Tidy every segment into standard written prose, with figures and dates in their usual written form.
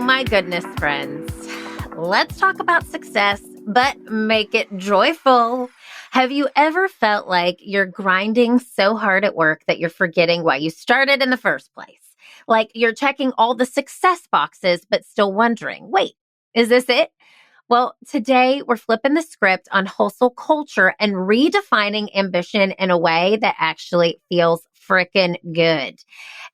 Oh my goodness, friends. Let's talk about success, but make it joyful. Have you ever felt like you're grinding so hard at work that you're forgetting why you started in the first place? Like you're checking all the success boxes, but still wondering, wait, is this it? Well, today we're flipping the script on hustle culture and redefining ambition in a way that actually feels freaking good.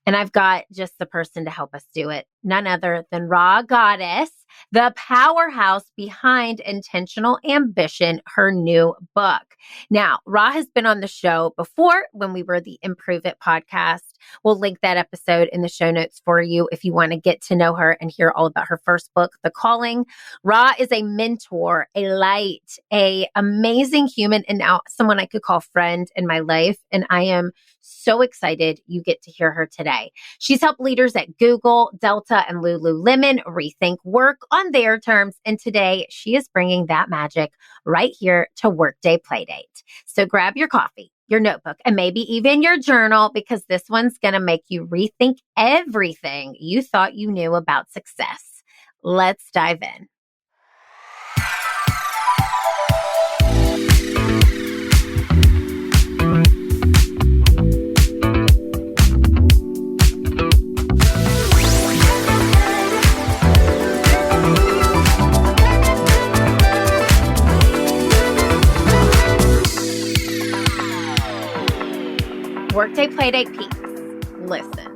And I've got just the person to help us do it. None other than Rha Goddess, the powerhouse behind Intentional Ambition, her new book. Now, Rha has been on the show before when we were the Improve It podcast. We'll link that episode in the show notes for you if you want to get to know her and hear all about her first book, The Calling. Rha is a mentor, a light, a amazing human, and now someone I could call friend in my life. And I am so excited you get to hear her today. She's helped leaders at Google, Delta, and Lululemon rethink work on their terms. And today she is bringing that magic right here to Workday Playdate. So grab your coffee, your notebook, and maybe even your journal, because this one's going to make you rethink everything you thought you knew about success. Let's dive in. Workday Playdate peeps, listen.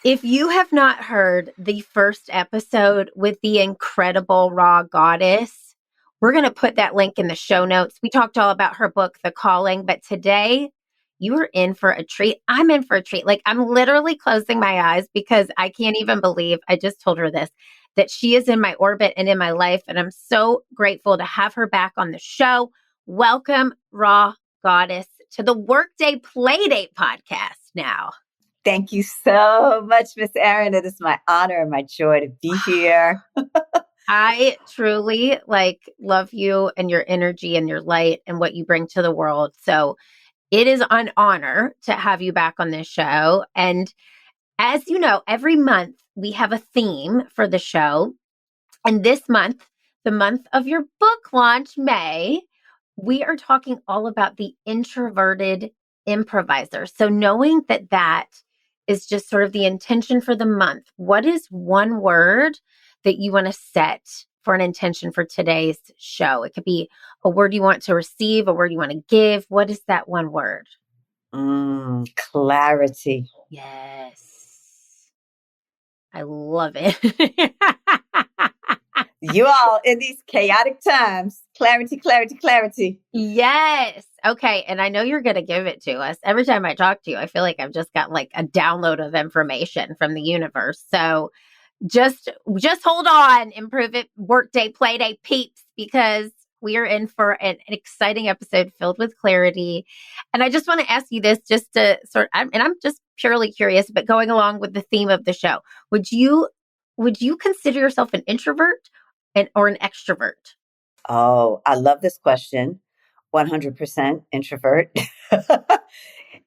If you have not heard the first episode with the incredible Rha Goddess, we're going to put that link in the show notes. We talked all about her book, The Calling, but today you are in for a treat. I'm in for a treat. Like, I'm literally closing my eyes because I can't even believe I just told her this, that she is in my orbit and in my life. And I'm so grateful to have her back on the show. Welcome, Rha Goddess, to the Workday Playdate podcast now. Thank you so much, Miss Erin. It is my honor and my joy to be here. I truly love you and your energy and your light and what you bring to the world. So it is an honor to have you back on this show. And as you know, every month we have a theme for the show. And this month, the month of your book launch, May, we are talking all about the introverted improviser. So knowing that that is just sort of the intention for the month, what is one word that you want to set for an intention for today's show? It could be a word you want to receive, a word you want to give. What is that one word? Clarity. Yes. I love it. You all in these chaotic times. Clarity. Yes. Okay. And I know you're going to give it to us. Every time I talk to you, I feel like I've just got like a download of information from the universe. So just hold on, Improve It Workday Playdate peeps, because we are in for an exciting episode filled with clarity. And I just want to ask you this just to and I'm just purely curious, but going along with the theme of the show, would you consider yourself an introvert or an extrovert? Oh, I love this question. 100% introvert.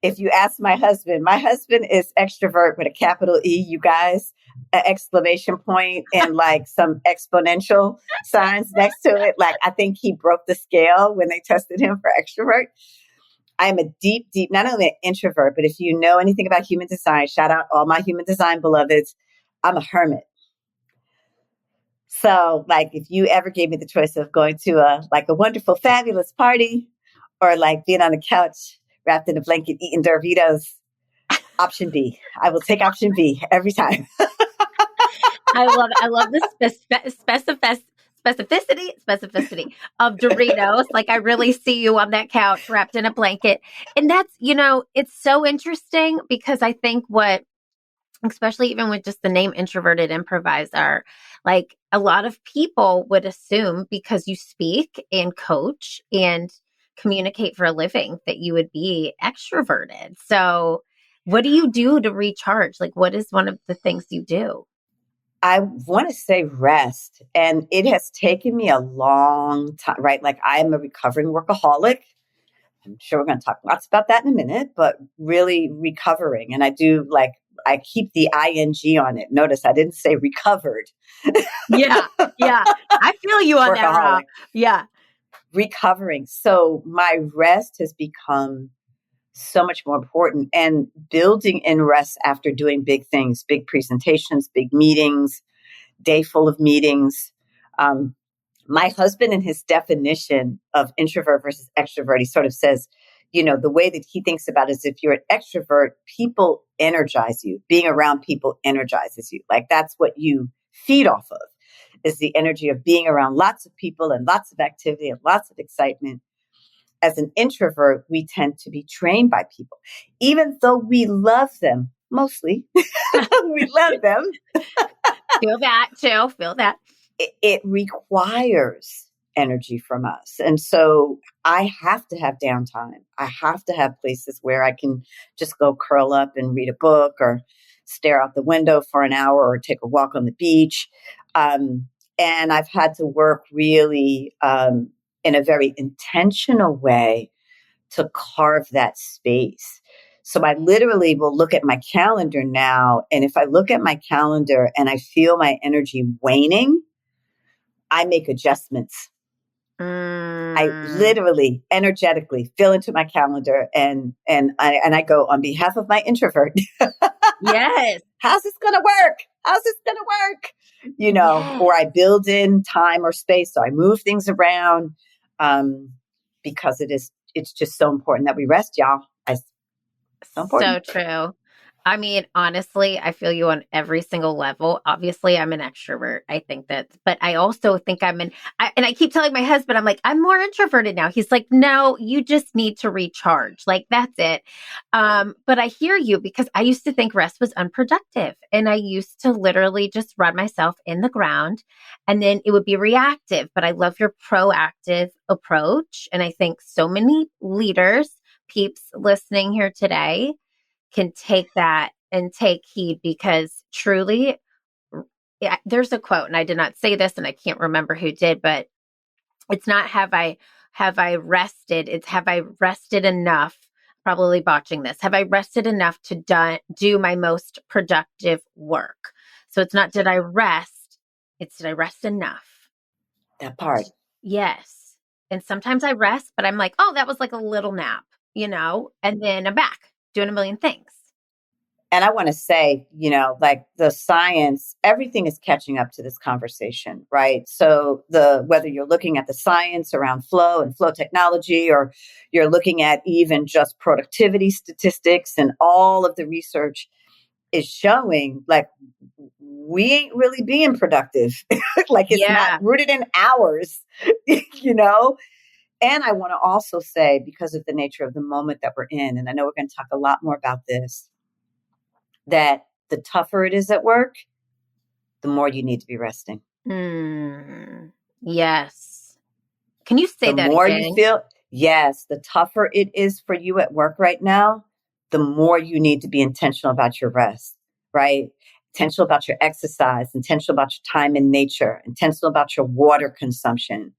If you ask my husband is extrovert with a capital E, you guys, an exclamation point and like some exponential signs next to it. Like, I think he broke the scale when they tested him for extrovert. I'm a deep, not only an introvert, but if you know anything about human design, shout out all my human design beloveds, I'm a hermit. So like, if you ever gave me the choice of going to a wonderful, fabulous party or like being on the couch wrapped in a blanket eating Doritos, option B. I will take option B every time. I love the specificity of Doritos. Like, I really see you on that couch wrapped in a blanket. And that's, it's so interesting because I think especially even with just the name introverted improviser, like a lot of people would assume because you speak and coach and communicate for a living that you would be extroverted. So what do you do to recharge? Like, what is one of the things you do? I want to say rest. And it has taken me a long time, right? Like, I'm a recovering workaholic. I'm sure we're going to talk lots about that in a minute, but really recovering. And I do I keep the ing on it. Notice I didn't say recovered. Yeah. Yeah. I feel you on that, Rha. Workaholic. Yeah. Recovering. So my rest has become so much more important, and building in rest after doing big things, big presentations, big meetings, day full of meetings. Um, my husband, in his definition of introvert versus extrovert, he sort of says, the way that he thinks about it is, if you're an extrovert, people energize you. Being around people energizes you. Like, that's what you feed off of, is the energy of being around lots of people and lots of activity and lots of excitement. As an introvert, we tend to be drained by people, even though we love them mostly. We love them. Feel that too. Feel that. It requires energy from us. And so I have to have downtime. I have to have places where I can just go curl up and read a book, or stare out the window for an hour, or take a walk on the beach. And I've had to work really in a very intentional way to carve that space. So I literally will look at my calendar now. And if I look at my calendar and I feel my energy waning, I make adjustments. I literally energetically fill into my calendar, and I go, on behalf of my introvert. Yes. How's this going to work? How's this going to work? Yes. Or I build in time or space. So I move things around, because it's just so important that we rest, y'all. So important. So true. I mean, honestly, I feel you on every single level. Obviously, I'm an extrovert. I think that, but I also think and I keep telling my husband, I'm like, I'm more introverted now. He's like, no, you just need to recharge. Like, that's it. But I hear you, because I used to think rest was unproductive, and I used to literally just run myself in the ground, and then it would be reactive. But I love your proactive approach. And I think so many leaders, peeps listening here today, can take that and take heed, because truly, there's a quote, and I did not say this, and I can't remember who did, but it's not have I rested, it's have I rested enough. Probably botching this. Have I rested enough to do my most productive work? So it's not, did I rest? It's, did I rest enough? That part. Yes. And sometimes I rest, but I'm like, oh, that was like a little nap, and then I'm back doing a million things. And I want to say, like, the science, everything is catching up to this conversation, right? So whether you're looking at the science around flow and flow technology, or you're looking at even just productivity statistics, and all of the research is showing, like, we ain't really being productive. Like, it's not rooted in hours, And I want to also say, because of the nature of the moment that we're in, and I know we're going to talk a lot more about this, that the tougher it is at work, the more you need to be resting. Yes. Can you say The that more again? you feel, yes, the tougher it is for you at work right now, the more you need to be intentional about your rest, right? Intentional about your exercise, intentional about your time in nature, intentional about your water consumption.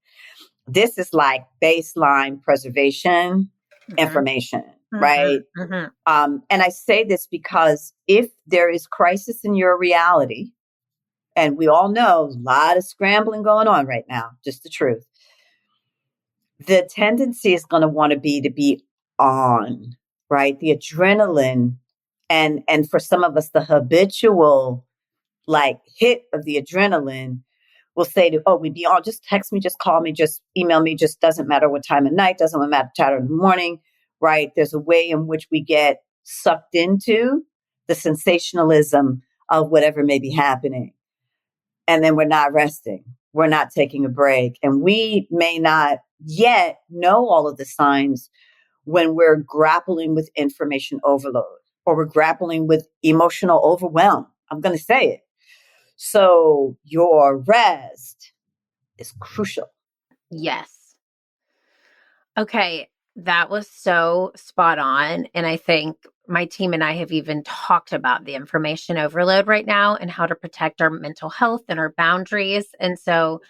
This is like baseline preservation information, right? And I say this because if there is crisis in your reality, and we all know a lot of scrambling going on right now, just the truth, the tendency is going to want to be on, right? The adrenaline, and for some of us, the habitual like hit of the adrenaline will say to, oh, we be on, just text me, just call me, just email me, just doesn't matter what time of night, doesn't matter in the morning, right? There's a way in which we get sucked into the sensationalism of whatever may be happening. And then we're not resting. We're not taking a break. And we may not yet know all of the signs when we're grappling with information overload, or we're grappling with emotional overwhelm. I'm going to say it. So your rest is crucial. Yes. Okay. That was so spot on. And I think my team and I have even talked about the information overload right now, and how to protect our mental health and our boundaries. And so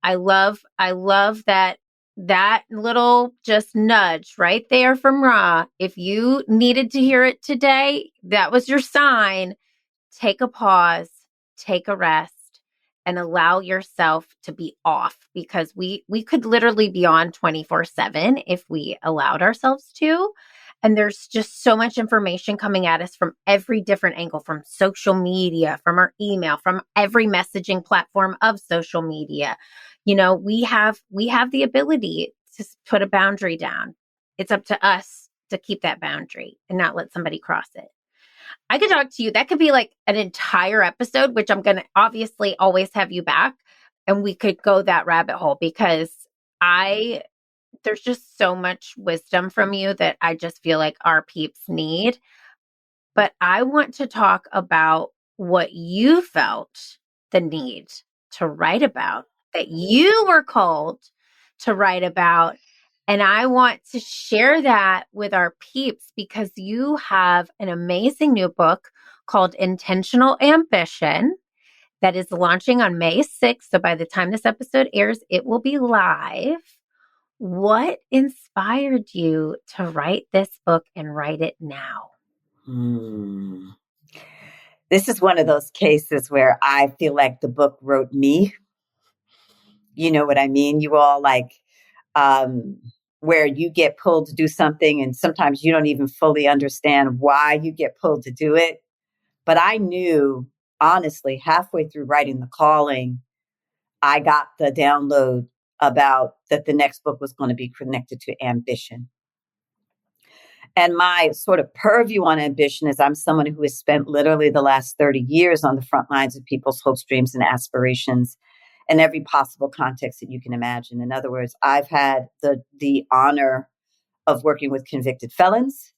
I love that that little just nudge right there from Rha. If you needed to hear it today, that was your sign. Take a pause, take a rest, and allow yourself to be off, because we could literally be on 24/7 if we allowed ourselves to. And there's just so much information coming at us from every different angle, from social media, from our email, from every messaging platform of social media. We have the ability to put a boundary down. It's up to us to keep that boundary and not let somebody cross it. I could talk to you. That could be like an entire episode, which I'm going to obviously always have you back. And we could go that rabbit hole, because there's just so much wisdom from you that I just feel like our peeps need. But I want to talk about what you felt the need to write about, that you were called to write about. And I want to share that with our peeps, because you have an amazing new book called Intentional Ambition that is launching on May 6th. So by the time this episode airs, it will be live. What inspired you to write this book and write it now? This is one of those cases where I feel like the book wrote me. You know what I mean? You all where you get pulled to do something and sometimes you don't even fully understand why you get pulled to do it. But I knew, honestly, halfway through writing The Calling, I got the download about that the next book was going to be connected to ambition. And my sort of purview on ambition is I'm someone who has spent literally the last 30 years on the front lines of people's hopes, dreams, and aspirations in every possible context that you can imagine. In other words, I've had the honor of working with convicted felons,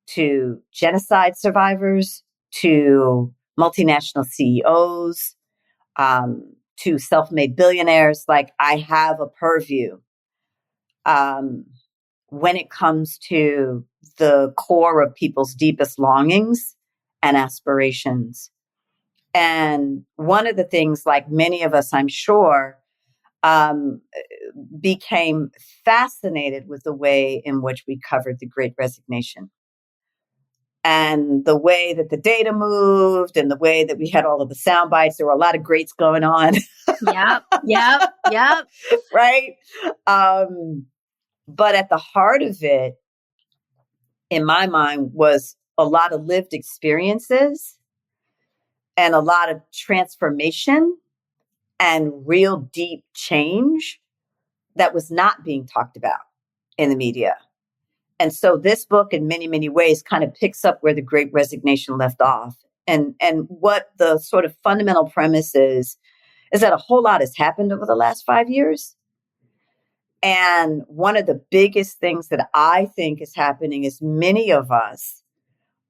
to genocide survivors, to multinational CEOs, to self-made billionaires. Like, I have a purview when it comes to the core of people's deepest longings and aspirations. And one of the things, like many of us, I'm sure, became fascinated with the way in which we covered the Great Resignation and the way that the data moved and the way that we had all of the sound bites. There were a lot of greats going on. Yep. Right. But at the heart of it, in my mind, was a lot of lived experiences and a lot of transformation and real deep change that was not being talked about in the media. And so this book, in many, many ways, kind of picks up where the Great Resignation left off. And what the sort of fundamental premise is that a whole lot has happened over the last 5 years. And one of the biggest things that I think is happening is many of us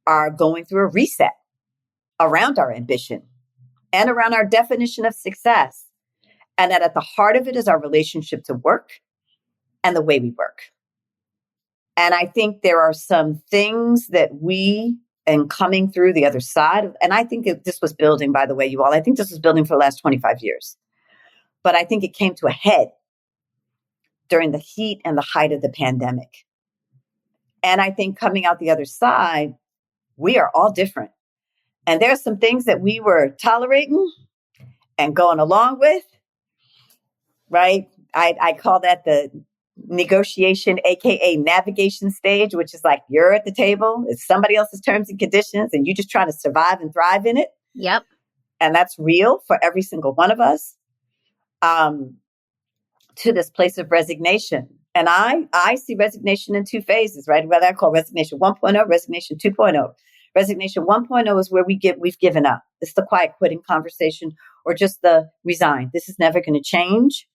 are going through a reset around our ambition and around our definition of success. And that at the heart of it is our relationship to work and the way we work. And I think there are some things that and coming through the other side, and I think this was building, by the way, you all, I think this was building for the last 25 years. But I think it came to a head during the heat and the height of the pandemic. And I think coming out the other side, we are all different. And there are some things that we were tolerating and going along with, right? I call that the negotiation, AKA navigation stage, which is like you're at the table. It's somebody else's terms and conditions, and you just trying to survive and thrive in it. Yep. And that's real for every single one of us, to this place of resignation. And I see resignation in two phases, right? What I call resignation 1.0, resignation 2.0. Resignation 1.0 is where we've given up. It's the quiet quitting conversation, or just the resign. This is never going to change.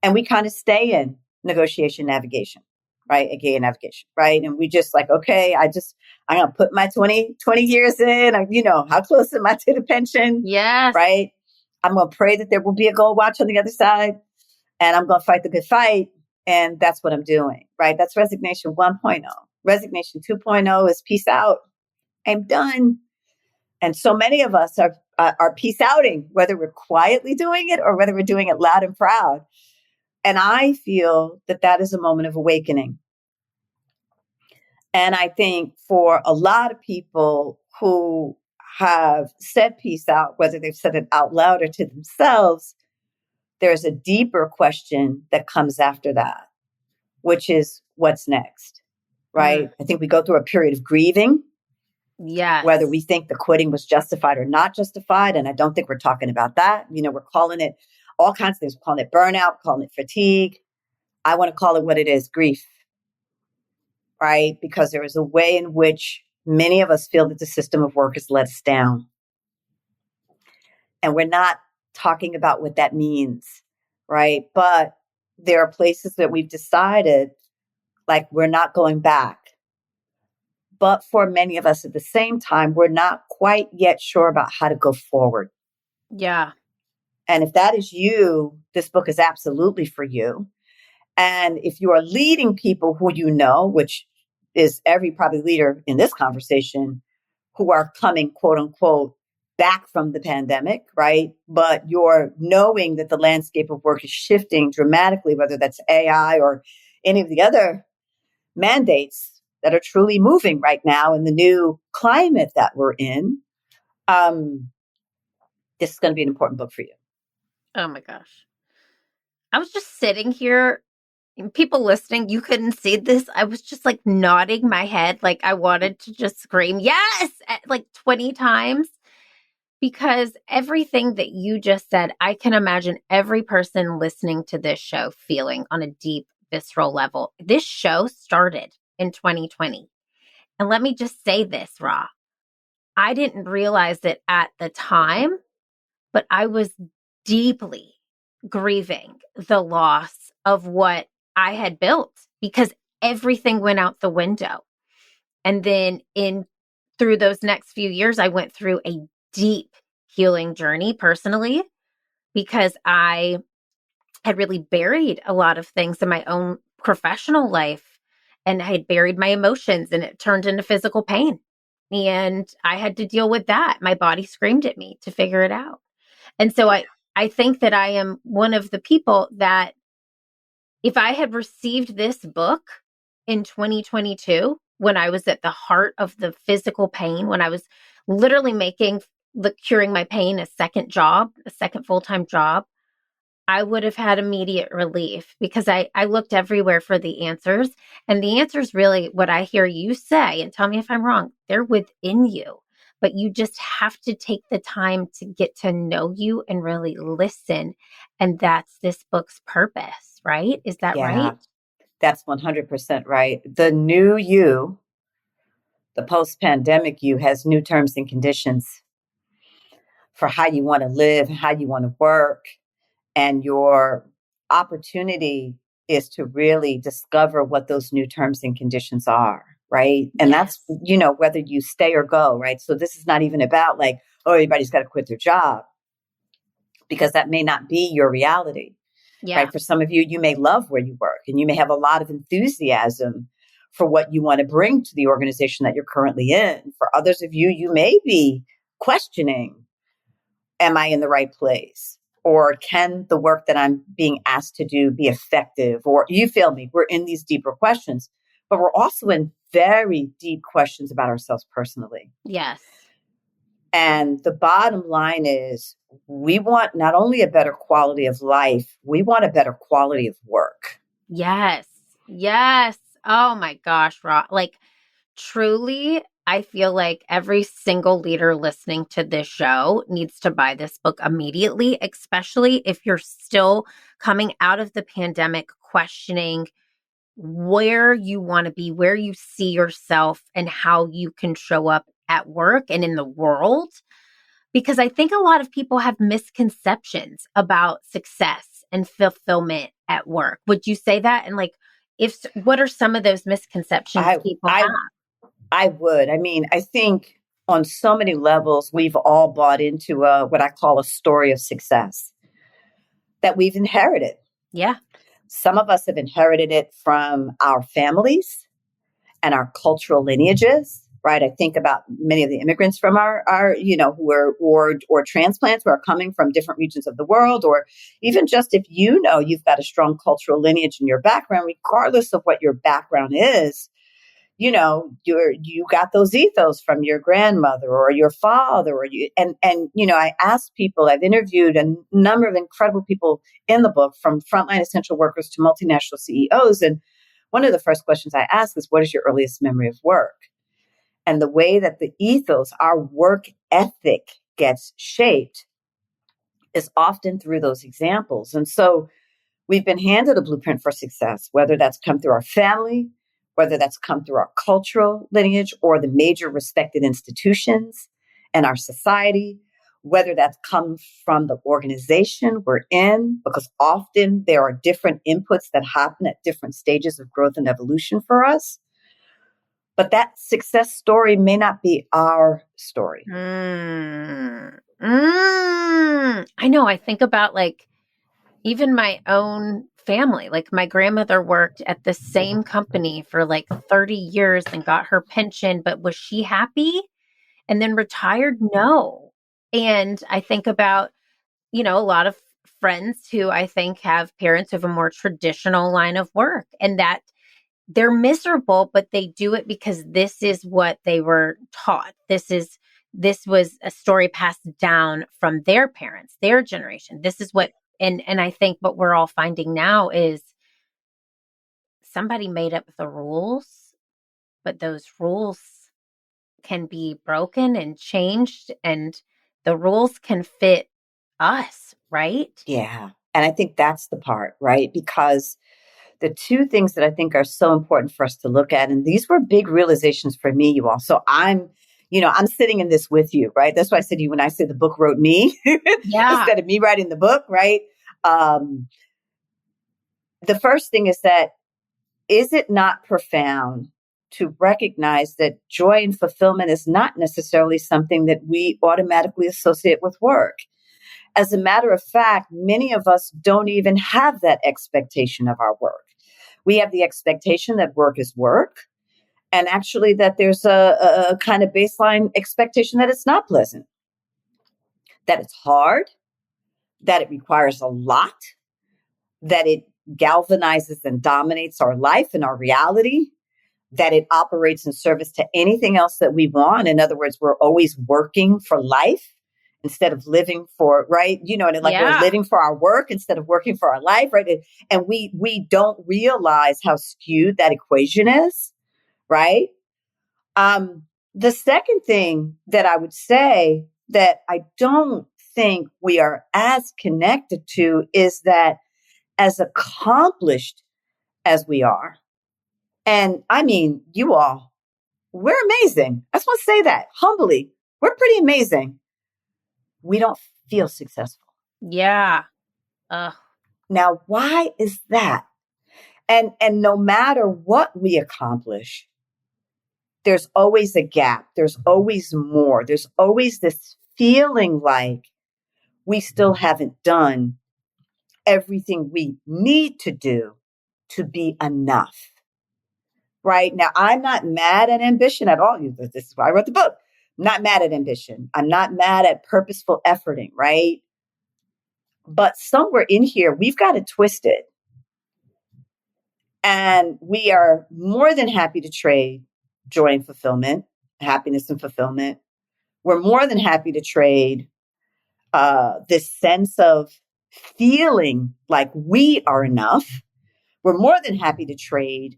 And we kind of stay in negotiation navigation, right? AKA navigation, right? And we just like, okay, I'm going to put my 20 years in. How close am I to the pension? Yes. Right? I'm going to pray that there will be a gold watch on the other side, and I'm going to fight the good fight. And that's what I'm doing, right? That's resignation 1.0. Resignation 2.0 is peace out. I'm done. And so many of us are peace outing, whether we're quietly doing it or whether we're doing it loud and proud. And I feel that that is a moment of awakening. And I think for a lot of people who have said peace out, whether they've said it out loud or to themselves, there's a deeper question that comes after that, which is what's next, right? Mm. I think we go through a period of grieving, whether Yes. we think the quitting was justified or not justified. And I don't think we're talking about that. You know, we're calling it all kinds of things. We're calling it burnout, calling it fatigue. I want to call it what it is, grief, right? Because there is a way in which many of us feel that the system of work has let us down. And we're not talking about what that means, right? But there are places that we've decided, like, we're not going back. But for many of us at the same time, we're not quite yet sure about how to go forward. Yeah. And if that is you, this book is absolutely for you. And if you are leading people who you know, which is every probably leader in this conversation, who are coming, quote unquote, back from the pandemic, right? But you're knowing that the landscape of work is shifting dramatically, whether that's AI or any of the other mandates that are truly moving right now in the new climate that we're in. This is going to be an important book for you. Oh my gosh. I was just sitting here, and people listening, you couldn't see this. I was just like nodding my head, like I wanted to just scream, yes, like 20 times. Because everything that you just said, I can imagine every person listening to this show feeling on a deep, visceral level. This show started in 2020. And let me just say this, Rha. I didn't realize it at the time, but I was deeply grieving the loss of what I had built because everything went out the window. And then in through those next few years, I went through a deep healing journey personally because I had really buried a lot of things in my own professional life and I had buried my emotions and it turned into physical pain. And I had to deal with that. My body screamed at me to figure it out. And so I think that I am one of the people that if I had received this book in 2022, when I was at the heart of the physical pain, when I was literally making the curing my pain a second job, a second full-time job, I would have had immediate relief because I looked everywhere for the answers. And the answers really, what I hear you say, and tell me if I'm wrong, they're within you. But you just have to take the time to get to know you and really listen. And that's this book's purpose, right? Is that right? Yeah, that's 100% right. The new you, the post pandemic you, has new terms and conditions for how you want to live, how you want to work. And your opportunity is to really discover what those new terms and conditions are, right? And that's, Yes. you know, whether you stay or go, right? So this is not even about like, oh, everybody's got to quit their job because that may not be your reality, Yeah. right? For some of you, you may love where you work and you may have a lot of enthusiasm for what you want to bring to the organization that you're currently in. For others of you, you may be questioning, am I in the right place? Or can the work that I'm being asked to do be effective? Or you feel me, we're in these deeper questions, but we're also in very deep questions about ourselves personally. Yes. And the bottom line is we want not only a better quality of life, we want a better quality of work. Yes. Yes. Oh my gosh, Rha. Like truly, I feel like every single leader listening to this show needs to buy this book immediately, especially if you're still coming out of the pandemic questioning where you want to be, where you see yourself, and how you can show up at work and in the world. Because I think a lot of people have misconceptions about success and fulfillment at work. Would you say that? And like, if what are some of those misconceptions I people I have? I would. I mean, I think on so many levels we've all bought into what I call a story of success that we've inherited. Yeah. Some of us have inherited it from our families and our cultural lineages. right? I think about many of the immigrants from our who are, or transplants who are coming from different regions of the world, or even just if you've got a strong cultural lineage in your background, regardless of what your background is, you got those ethos from your grandmother or your father, I asked people, I've interviewed a number of incredible people in the book, from frontline essential workers to multinational CEOs. And one of the first questions I ask is, what is your earliest memory of work? And the way that the ethos, our work ethic, gets shaped is often through those examples. And so we've been handed a blueprint for success, whether that's come through our family, whether that's come through our cultural lineage or the major respected institutions in our society, whether that's come from the organization we're in, because often there are different inputs that happen at different stages of growth and evolution for us. But that success story may not be our story. I know. I think about even my own family. Like my grandmother worked at the same company for 30 years and got her pension, but was she happy and then retired? No. And I think about, a lot of friends who I think have parents who have a more traditional line of work, and that they're miserable, but they do it because this is what they were taught. This was a story passed down from their parents, their generation. This is what, and I think what we're all finding now is somebody made up the rules, but those rules can be broken and changed, and the rules can fit us, right? Yeah. And I think that's the part, right? Because the two things that I think are so important for us to look at, and these were big realizations for me, you all. So I'm sitting in this with you, right? That's why I said to you when I said the book wrote me Yeah. instead of me writing the book, right? The first thing is that, is it not profound to recognize that joy and fulfillment is not necessarily something that we automatically associate with work? As a matter of fact, many of us don't even have that expectation of our work. We have the expectation that work is work, and actually that there's a kind of baseline expectation that it's not pleasant, that it's hard, that it requires a lot, that it galvanizes and dominates our life and our reality, that it operates in service to anything else that we want. In other words, we're always working for life instead of living for, right? We're living for our work instead of working for our life, right? And we don't realize how skewed that equation is, right? The second thing that I would say that I don't think we are as connected to is that, as accomplished as we are, and I mean, you all, we're amazing. I just want to say that humbly, we're pretty amazing. We don't feel successful. Yeah. Now, why is that? And no matter what we accomplish, there's always a gap. There's always more. There's always this feeling like we still haven't done everything we need to do to be enough. Right? Now, I'm not mad at ambition at all. This is why I wrote the book. I'm not mad at ambition. I'm not mad at purposeful efforting, right? But somewhere in here, we've got it twisted. And we are more than happy to trade joy and fulfillment, happiness and fulfillment. We're more than happy to trade this sense of feeling like we are enough. We're more than happy to trade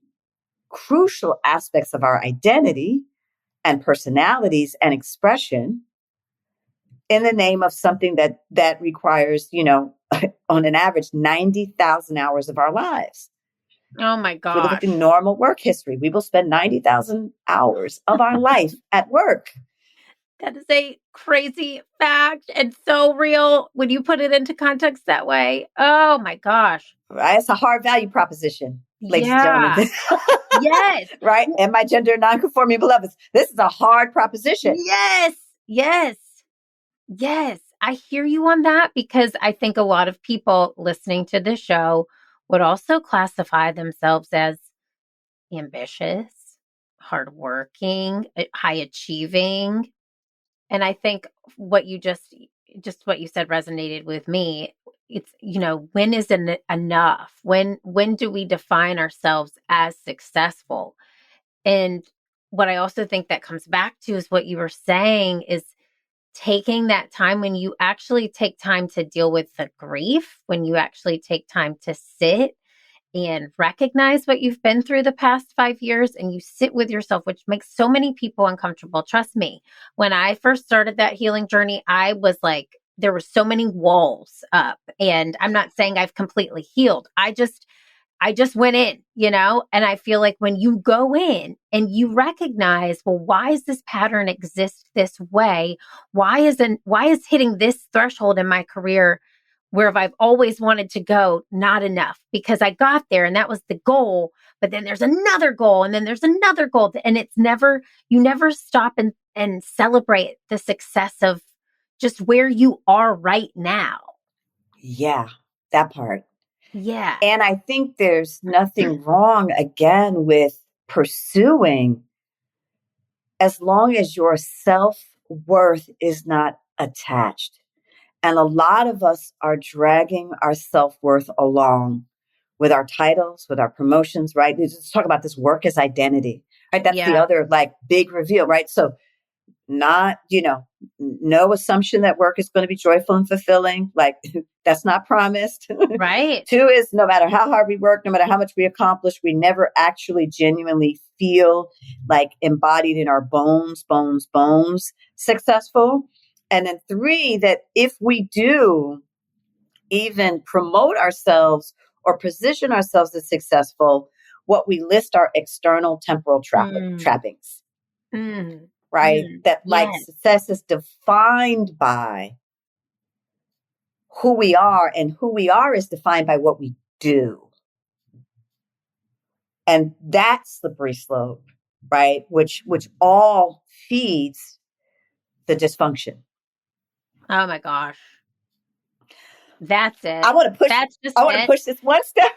crucial aspects of our identity and personalities and expression in the name of something that requires, on an average, 90,000 hours of our lives. Oh my gosh. If we look at the normal work history, we will spend 90,000 hours of our life at work. That is a crazy fact and so real when you put it into context that way. Oh my gosh. Right? It's a hard value proposition, ladies and gentlemen. Yes. Right? And my gender nonconforming beloveds, this is a hard proposition. Yes. Yes. Yes. I hear you on that, because I think a lot of people listening to this show would also classify themselves as ambitious, hardworking, high achieving. And I think what you just what you said resonated with me. It's, when is enough? When do we define ourselves as successful? And what I also think that comes back to is what you were saying is taking that time, when you actually take time to deal with the grief, when you actually take time to sit and recognize what you've been through the past 5 years, and you sit with yourself, which makes so many people uncomfortable. Trust me, when I first started that healing journey, I was like, there were so many walls up, and I'm not saying I've completely healed. I just went in, and I feel like when you go in and you recognize, well, why does this pattern exist this way? Why is hitting this threshold in my career where I've always wanted to go not enough? Because I got there and that was the goal, but then there's another goal and then there's another goal. And you never stop and celebrate the success of just where you are right now. Yeah, that part. Yeah. And I think there's nothing wrong, again, with pursuing, as long as your self-worth is not attached. And a lot of us are dragging our self-worth along with our titles, with our promotions, right? Let's talk about this work as identity, right? That's the other big reveal, right? So not, no assumption that work is going to be joyful and fulfilling. That's not promised. Right. 2 is, no matter how hard we work, no matter how much we accomplish, we never actually genuinely feel embodied in our bones, successful. And then 3, that if we do even promote ourselves or position ourselves as successful, what we list are external temporal trappings. Right? That success is defined by who we are, and who we are is defined by what we do. And that's slippery slope, right? Which all feeds the dysfunction. Oh my gosh. That's it. I want to push this one step.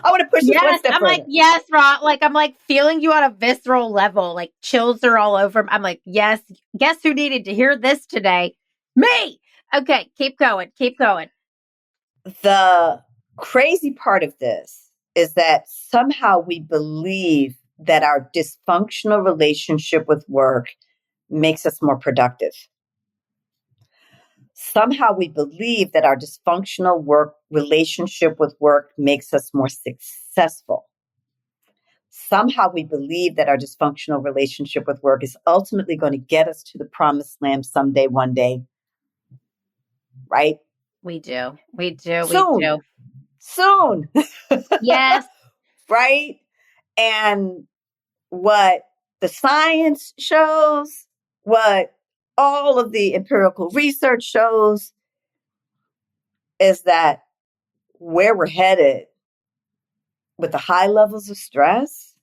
I want to push this one step I'm further. like, yes, Rha. I'm feeling you on a visceral level. Chills are all over. I'm like, yes. Guess who needed to hear this today? Me. Okay, keep going. The crazy part of this is that somehow we believe that our dysfunctional relationship with work makes us more productive. Somehow we believe that our dysfunctional relationship with work makes us more successful. Somehow we believe that our dysfunctional relationship with work is ultimately going to get us to the promised land someday, one day. Right? We do. Soon. Yes. Right? And what the science shows, what all of the empirical research shows, is that where we're headed with the high levels of stress,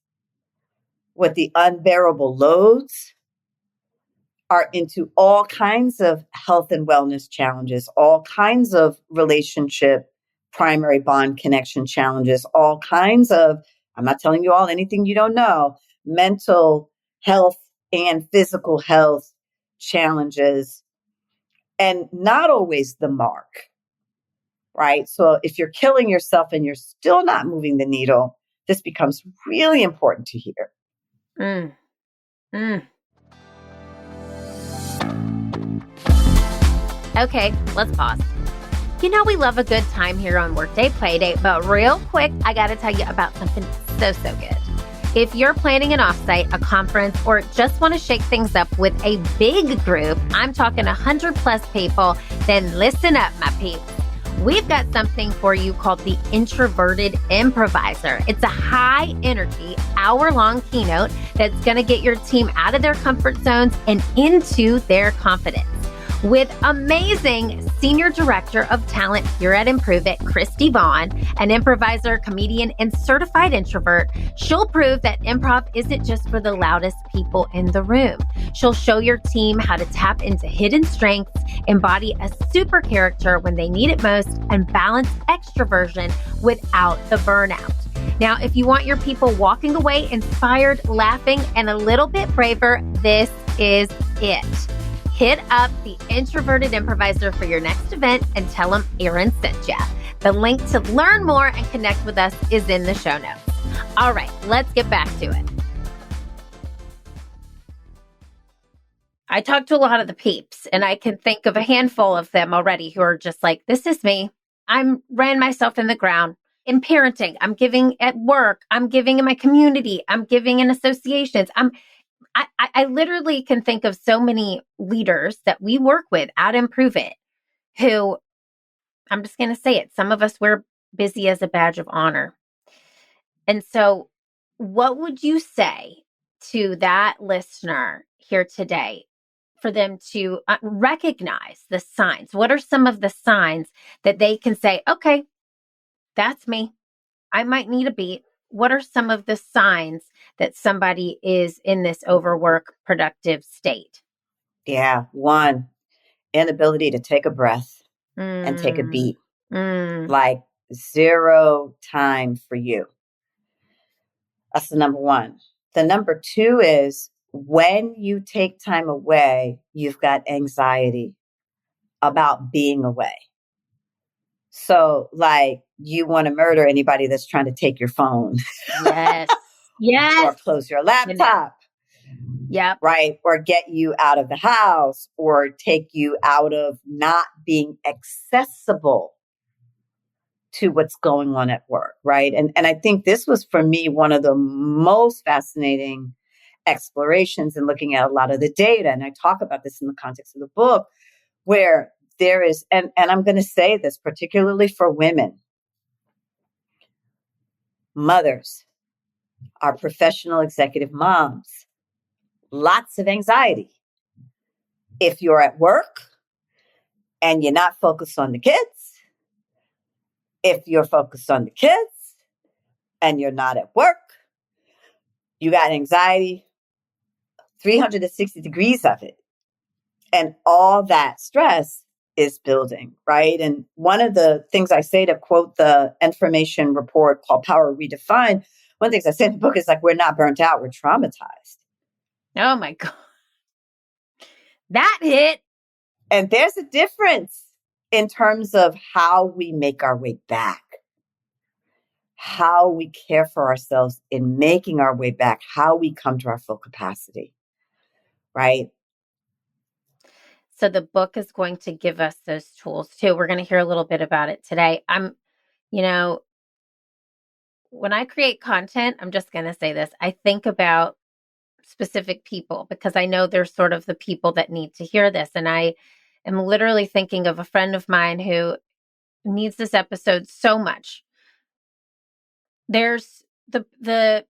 with the unbearable loads, are into all kinds of health and wellness challenges, all kinds of relationship, primary bond connection challenges, all kinds of, I'm not telling you all anything you don't know, mental health and physical health challenges, and not always the mark, right? So if you're killing yourself and you're still not moving the needle, this becomes really important to hear. Okay, let's pause. We love a good time here on Workday Playdate, but real quick, I got to tell you about something so good. If you're planning an offsite, a conference, or just want to shake things up with a big group, I'm talking 100 plus people, then listen up, my peeps. We've got something for you called the Introverted Improviser. It's a high energy, hour-long keynote that's going to get your team out of their comfort zones and into their confidence. With amazing Senior Director of Talent here at Improve It, Christy Vaughn, an improviser, comedian, and certified introvert, she'll prove that improv isn't just for the loudest people in the room. She'll show your team how to tap into hidden strengths, embody a super character when they need it most, and balance extroversion without the burnout. Now, if you want your people walking away inspired, laughing, and a little bit braver, this is it. Hit up the Introverted Improviser for your next event and tell them Erin sent ya. The link to learn more and connect with us is in the show notes. All right, let's get back to it. I talked to a lot of the peeps, and I can think of a handful of them already who are just like, this is me. I'm ran myself in the ground. In parenting, I'm giving at work, I'm giving in my community, I'm giving in associations. I literally can think of so many leaders that we work with at Improve It who, I'm just going to say it, some of us wear busy as a badge of honor. And so what would you say to that listener here today for them to recognize the signs? What are some of the signs that they can say, okay, that's me. I might need a beat. What are some of the signs that somebody is in this overwork productive state? Yeah. One, inability to take a breath and take a beat. Like zero time for you. That's the number one. The number two is when you take time away, you've got anxiety about being away. So, like, you want to murder anybody that's trying to take your phone. Yes. Yes. Or close your laptop. Yep. Right. Or get you out of the house or take you out of not being accessible to what's going on at work. Right. And I think this was for me one of the most fascinating explorations in looking at a lot of the data. And I talk about this in the context of the book where there is, and I'm going to say this particularly for women, mothers, our professional executive moms, lots of anxiety. If you're at work and you're not focused on the kids, if you're focused on the kids and you're not at work, you got anxiety, 360 degrees of it. And all that stress is building, right? And one of the things I say to quote the information report called Power Redefined, one of the things I say in the book is like, we're not burnt out, we're traumatized. Oh my God. That hit. And there's a difference in terms of how we make our way back, how we care for ourselves in making our way back, how we come to our full capacity, right? So the book is going to give us those tools too. We're going to hear a little bit about it today. When I create content, I'm just going to say this. I think about specific people because I know they're sort of the people that need to hear this. And I am literally thinking of a friend of mine who needs this episode so much. There's the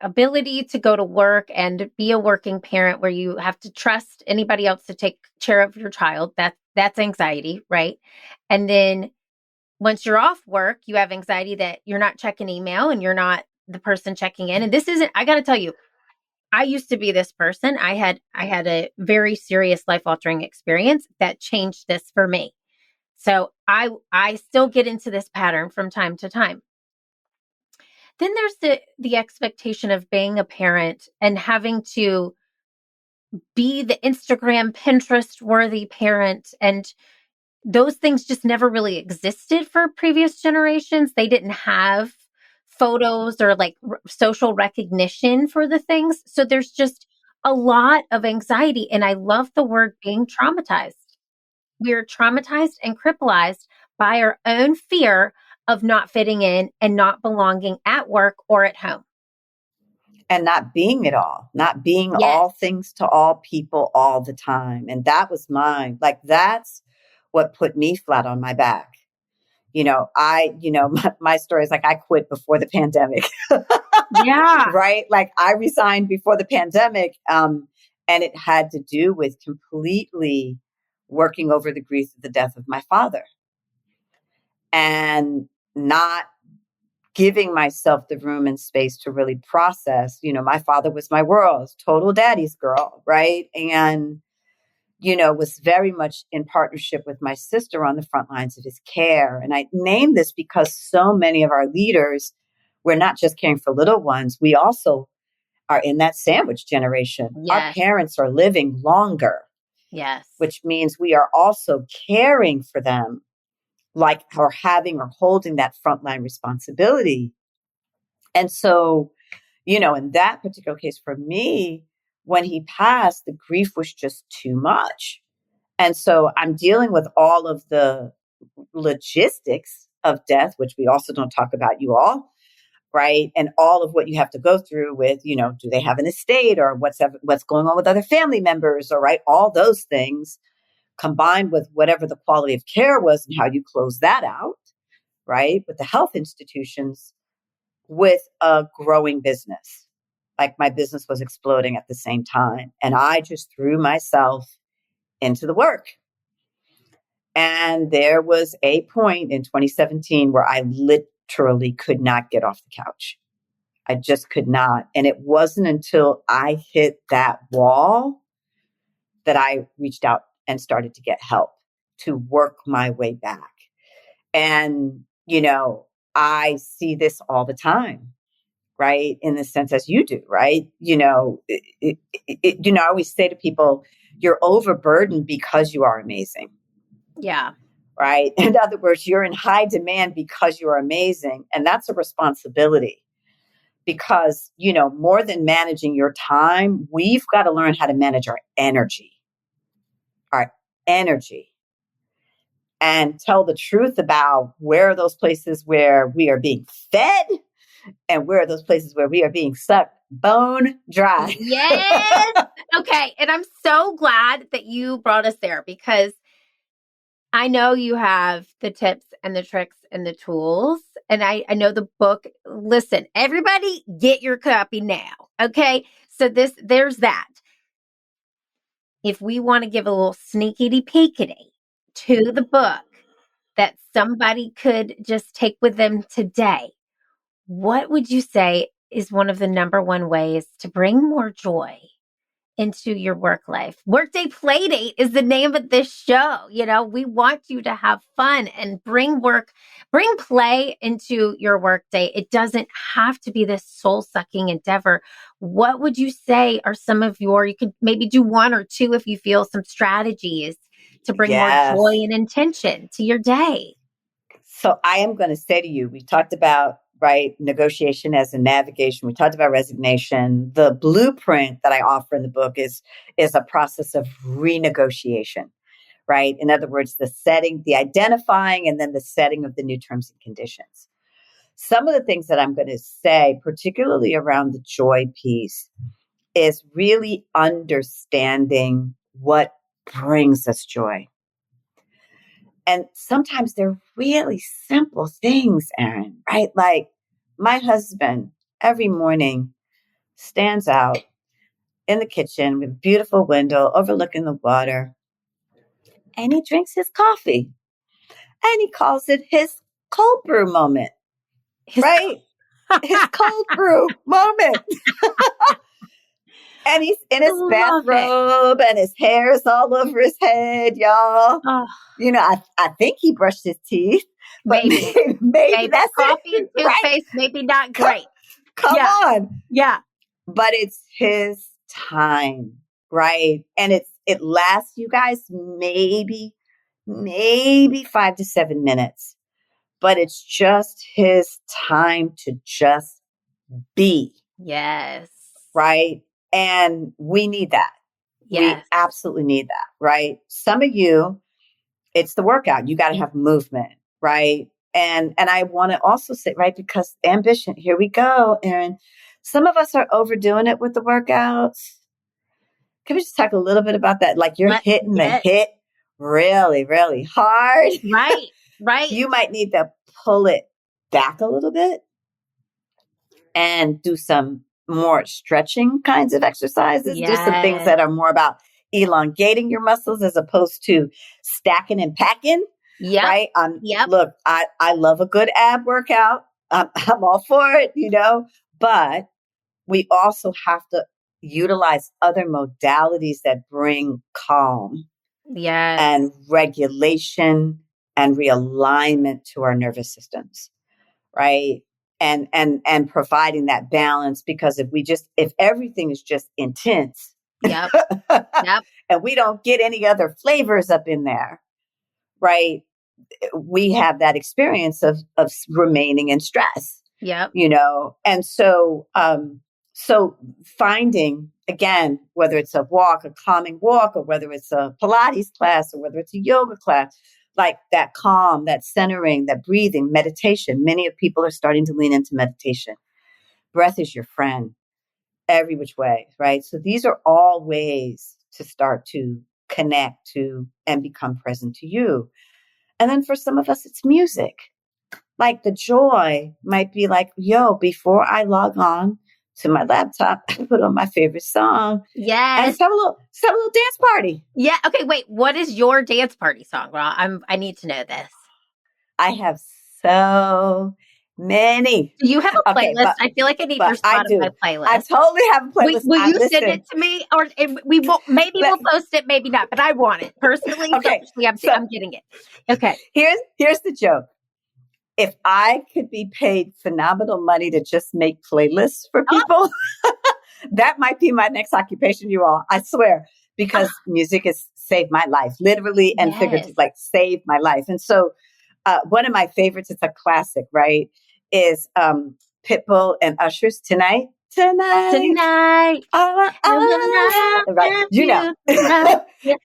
ability to go to work and be a working parent where you have to trust anybody else to take care of your child. That's anxiety, right? And then once you're off work, you have anxiety that you're not checking email and you're not the person checking in. And this isn't, I got to tell you, I used to be this person. I had a very serious life-altering experience that changed this for me. So I still get into this pattern from time to time. Then there's the expectation of being a parent and having to be the Instagram, Pinterest worthy parent. And those things just never really existed for previous generations. They didn't have photos or like social recognition for the things. So there's just a lot of anxiety. And I love the word being traumatized. We're traumatized and crippled by our own fear of not fitting in and not belonging at work or at home. And not being it all, not being all things to all people all the time. And that was mine. Like, that's what put me flat on my back. My story is like, I quit before the pandemic. Yeah. Right. Like, I resigned before the pandemic. And it had to do with completely working over the grief of the death of my father and not giving myself the room and space to really process. My father was my world, total daddy's girl. Right. And was very much in partnership with my sister on the front lines of his care. And I named this because so many of our leaders, we're not just caring for little ones, we also are in that sandwich generation. Our Yes. parents are living longer. Yes. Which means we are also caring for them, like, or having or holding that frontline responsibility. And so, in that particular case for me, when he passed, the grief was just too much. And so I'm dealing with all of the logistics of death, which we also don't talk about, you all, right? And all of what you have to go through with, do they have an estate, or what's going on with other family members, or right? All those things combined with whatever the quality of care was and how you close that out, right? With the health institutions, with a growing business. Like, my business was exploding at the same time. And I just threw myself into the work. And there was a point in 2017 where I literally could not get off the couch. I just could not. And it wasn't until I hit that wall that I reached out and started to get help to work my way back. And, I see this all the time, right? In the sense as you do, right? I always say to people, you're overburdened because you are amazing. Yeah. Right? In other words, you're in high demand because you are amazing. And that's a responsibility because, more than managing your time, we've got to learn how to manage our energy. And tell the truth about where are those places where we are being fed and where are those places where we are being sucked bone dry. Yes. Okay. And I'm so glad that you brought us there, because I know you have the tips and the tricks and the tools. And I know the book. Listen, everybody get your copy now. Okay. So there's that. If we want to give a little sneakity peekity to the book that somebody could just take with them today, what would you say is one of the number one ways to bring more joy into your work life? Workday Playdate is the name of this show. We want you to have fun and bring play into your workday. It doesn't have to be this soul-sucking endeavor. What would you say are some of you could maybe do one or two if you feel, some strategies to bring more Yes. joy and intention to your day? So I am going to say to you, we talked about, right, negotiation as a navigation. We talked about resignation. The blueprint that I offer in the book is a process of renegotiation, right? In other words, the setting, the identifying, and then the setting of the new terms and conditions. Some of the things that I'm going to say, particularly around the joy piece, is really understanding what brings us joy. And sometimes they're really simple things, Erin, right? Like, my husband every morning stands out in the kitchen with a beautiful window overlooking the water, and he drinks his coffee and he calls it his cold brew moment, right? His cold brew moment. And he's in his bathrobe and his hair is all over his head, y'all. Oh, I think he brushed his teeth. But maybe that's coffee it, and toothpaste, right? Maybe not great. Come on. Yeah. But it's his time, right? And it lasts, you guys, maybe 5 to 7 minutes. But it's just his time to just be. Yes. Right? And we need that. Yes. We absolutely need that, right? Some of you, it's the workout. You got to have movement, right? And I want to also say, right, because ambition, here we go, Erin. Some of us are overdoing it with the workouts. Can we just talk a little bit about that? Like, you're hitting the hit really, really hard. Right. You might need to pull it back a little bit and do some more stretching kinds of exercises. Yes. Do some things that are more about elongating your muscles as opposed to stacking and packing. Yep. Right? Yep. Look, I love a good ab workout. I'm all for it, but we also have to utilize other modalities that bring calm Yes. and regulation and realignment to our nervous systems, right? And providing that balance, because if everything is just intense, Yep. Yep. and we don't get any other flavors up in there, right? We have that experience of remaining in stress, Yep. and so finding, again, whether it's a walk, a calming walk, or whether it's a Pilates class, or whether it's a yoga class, like that calm, that centering, that breathing, meditation. Many of people are starting to lean into meditation. Breath is your friend every which way, right? So these are all ways to start to connect to and become present to you. And then for some of us, it's music. Like the joy might be like, yo, before I log on to my laptop, I put on my favorite song and Yes. let's have a little dance party. Yeah. Okay. Wait. What is your dance party song, Rha? I need to know this. I have so many. Do you have a Okay, playlist? I feel like I need your I Spotify do. playlist. I totally have a playlist. Will you send Listen, it to me, or we will? Maybe we'll post it, maybe not. But I want it personally. Okay, Selfishly, I'm getting it. Okay. Here's the joke. If I could be paid phenomenal money to just make playlists for people, that might be my next occupation, you all. I swear, because music has saved my life, literally and figuratively, like saved my life. And so one of my favorites, it's a classic, right, is Pitbull and Usher's Tonight. Right.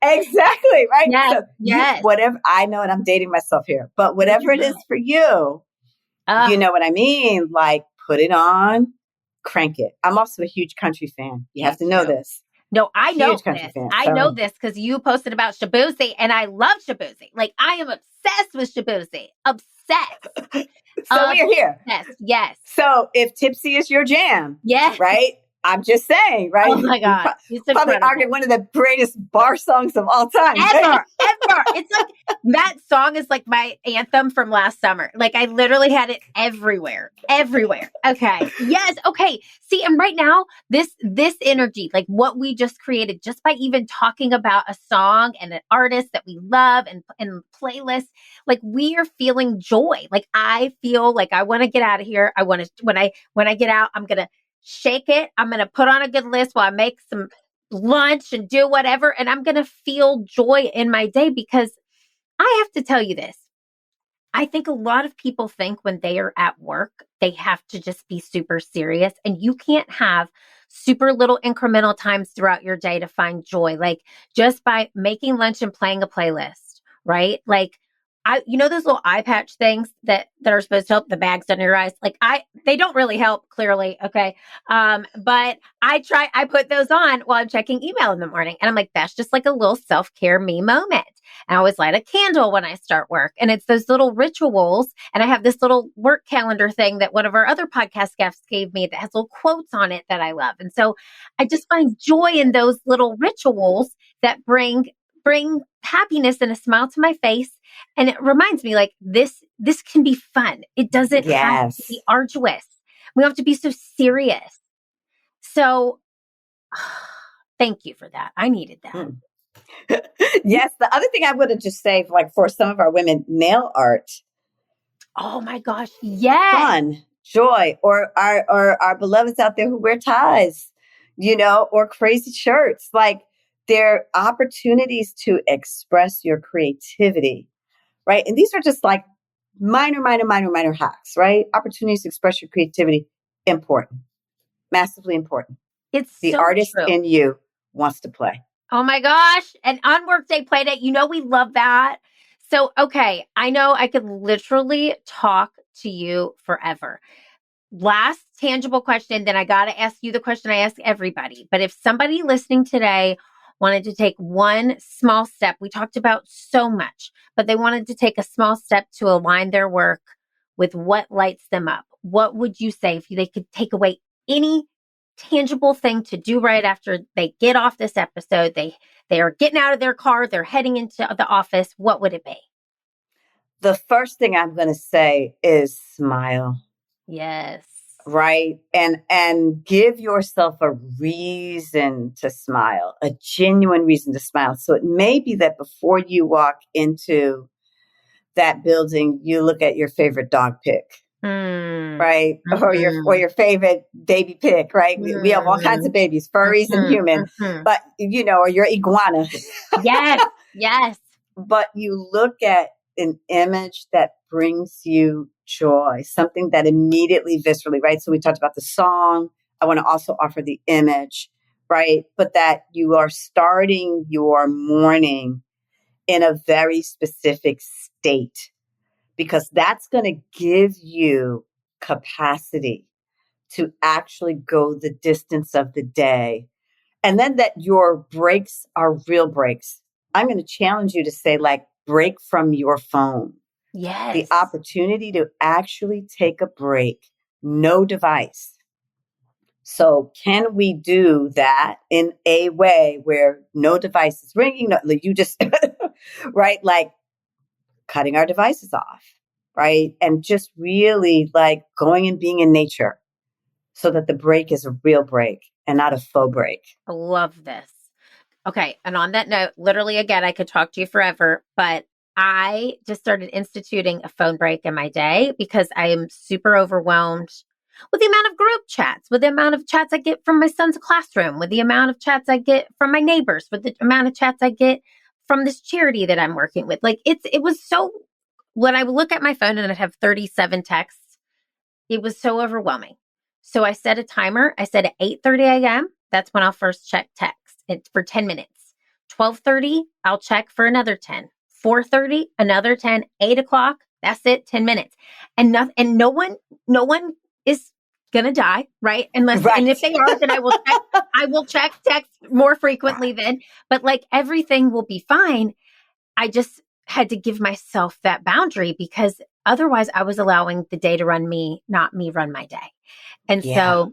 Exactly, right? Yes. So Yes. whatever, I know, and I'm dating myself here, but whatever it is for you, you know what I mean? Like, put it on, crank it. I'm also a huge country fan. You have to know this. No, I know Huge country this. fan, I know this because you posted about Shaboozey, and I love Shaboozey. Like, I am obsessed with Shaboozey. Obsessed. So we're here. Yes. So if Tipsy is your jam, yes, right? I'm just saying, right? Oh my God. Probably argued one of the greatest bar songs of all time. Ever. It's like, that song is like my anthem from last summer. Like, I literally had it everywhere. Okay. Yes. Okay. See, and right now, this energy, like what we just created, just by even talking about a song and an artist that we love and playlists, like we are feeling joy. Like I feel like I want to get out of here. I want to, when I get out, I'm going to shake it. I'm going to put on a good list while I make some lunch and do whatever. And I'm going to feel joy in my day, because I have to tell you this. I think a lot of people think when they are at work, they have to just be super serious, and you can't have super little incremental times throughout your day to find joy. Like just by making lunch and playing a playlist, right? Like those little eye patch things that are supposed to help the bags under your eyes. Like they don't really help, clearly. Okay. But I put those on while I'm checking email in the morning, and I'm like, that's just like a little self-care me moment. And I always light a candle when I start work, and it's those little rituals. And I have this little work calendar thing that one of our other podcast guests gave me that has little quotes on it that I love. And so I just find joy in those little rituals that bring happiness and a smile to my face. And it reminds me, like, this can be fun. It doesn't have to be arduous. We don't have to be so serious. So thank you for that. I needed that. Yes. The other thing I would have just say, like for some of our women, nail art. Oh my gosh. Yes. Fun, joy, or our beloveds out there who wear ties, or crazy shirts. Like, they're opportunities to express your creativity, right? And these are just like minor hacks, right? Opportunities to express your creativity. Important, massively important. It's the so artist true. in you wants to play. Oh my gosh. And on Workday Playdate, we love that. So, okay, I know I could literally talk to you forever. Last tangible question, then I got to ask you the question I ask everybody. But if somebody listening today wanted to take one small step, we talked about so much, but they wanted to take a small step to align their work with what lights them up, what would you say if they could take away any tangible thing to do right after they get off this episode? They are getting out of their car, they're heading into the office. What would it be? The first thing I'm going to say is smile. Yes. right? And give yourself a reason to smile, a genuine reason to smile. So it may be that before you walk into that building, you look at your favorite dog pic, Mm. right? Or Mm-hmm. your favorite baby pig, right? We have all kinds Mm-hmm. of babies, furries and human, Mm-hmm. but or your iguana. Yes. Yes. But you look at an image that brings you joy, something that immediately viscerally, right? So we talked about the song. I want to also offer the image, right? But that you are starting your morning in a very specific state, because that's going to give you capacity to actually go the distance of the day. And then that your breaks are real breaks. I'm going to challenge you to say, like, break from your phone. The Yes. opportunity to actually take a break, no device. So can we do that in a way where no device is ringing? No, you just, right? Like cutting our devices off, right? And just really like going and being in nature so that the break is a real break and not a faux break. I love this. Okay. And on that note, literally, again, I could talk to you forever, but I just started instituting a phone break in my day because I am super overwhelmed with the amount of group chats, with the amount of chats I get from my son's classroom, with the amount of chats I get from my neighbors, with the amount of chats I get from this charity that I'm working with. Like it was so, when I look at my phone and I have 37 texts, it was so overwhelming. So I set a timer. I said at 8:30 a.m., that's when I'll first check text. It's for 10 minutes. 12:30, I'll check for another 10. 4:30, another 10. 8 o'clock, that's it, 10 minutes. And no one is gonna die, right? And if Right. they are, then I will check text more frequently then. But like everything will be fine. I just had to give myself that boundary because otherwise I was allowing the day to run me, not me run my day. And Yeah. so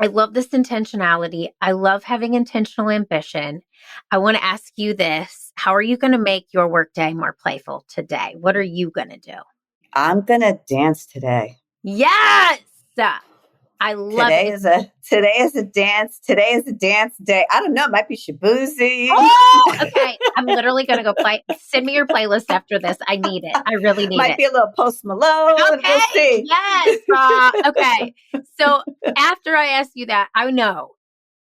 I love this intentionality. I love having intentional ambition. I want to ask you this. How are you going to make your workday more playful today? What are you going to do? I'm going to dance today. Yes. I love it. Today is a dance. Today is a dance day. I don't know. It might be Shabuzi. Oh, okay. I'm literally going to go play. Send me your playlist after this. I need it. I really need Might it. be a little Post Malone. We'll Okay. see. Yes. Okay. So after I ask you that, I know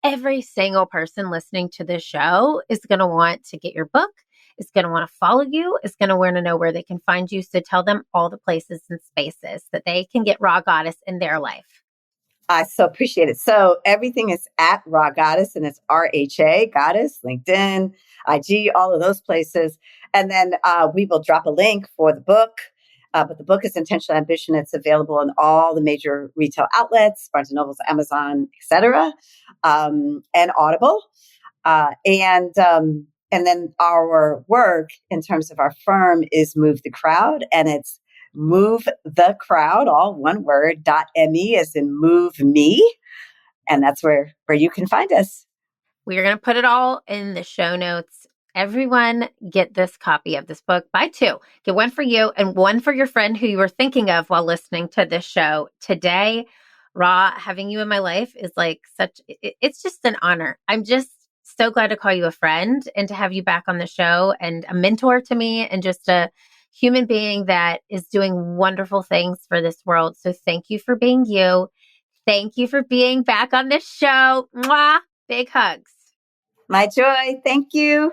every single person listening to this show is going to want to get your book, is going to want to follow you, is going to want to know where they can find you. So tell them all the places and spaces that they can get Rha Goddess in their life. I so appreciate it. So everything is at Rha Goddess, and it's RHA Goddess, LinkedIn, IG, all of those places. And then we will drop a link for the book. But the book is Intentional Ambition. It's available in all the major retail outlets, Barnes and Nobles, Amazon, etc., and Audible. And then our work in terms of our firm is Move the Crowd, and it's Move the Crowd, all one word, .me as in move me. And that's where you can find us. We're going to put it all in the show notes. Everyone get this copy of this book. Buy two. Get one for you and one for your friend who you were thinking of while listening to this show today. Rha, having you in my life is like it's just an honor. I'm just so glad to call you a friend and to have you back on the show and a mentor to me and just a human being that is doing wonderful things for this world. So thank you for being you. Thank you for being back on this show. Mwah. Big hugs. My joy. Thank you.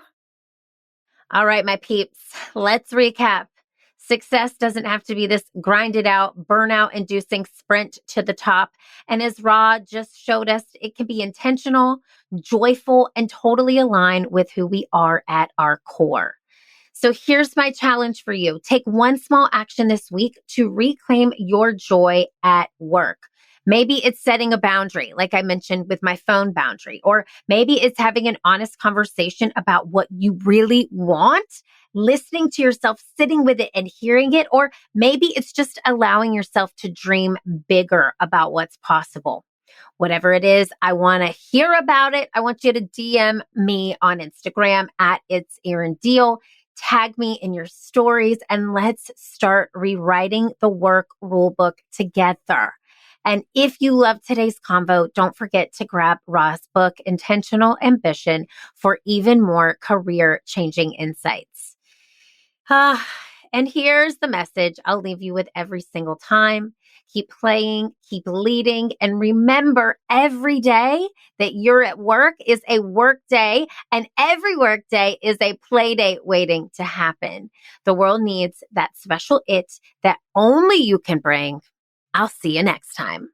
All right, my peeps, let's recap. Success doesn't have to be this grinded out, burnout inducing sprint to the top. And as Rha just showed us, it can be intentional, joyful, and totally aligned with who we are at our core. So here's my challenge for you. Take one small action this week to reclaim your joy at work. Maybe it's setting a boundary, like I mentioned with my phone boundary, or maybe it's having an honest conversation about what you really want, listening to yourself, sitting with it and hearing it, or maybe it's just allowing yourself to dream bigger about what's possible. Whatever it is, I want to hear about it. I want you to DM me on Instagram at It's Erin Deal. Tag me in your stories and let's start rewriting the work rulebook together. And if you love today's convo, don't forget to grab Rha's book, Intentional Ambition, for even more career changing insights. And here's the message I'll leave you with every single time. Keep playing, keep leading, and remember every day that you're at work is a work day, and every work day is a play date waiting to happen. The world needs that special it that only you can bring. I'll see you next time.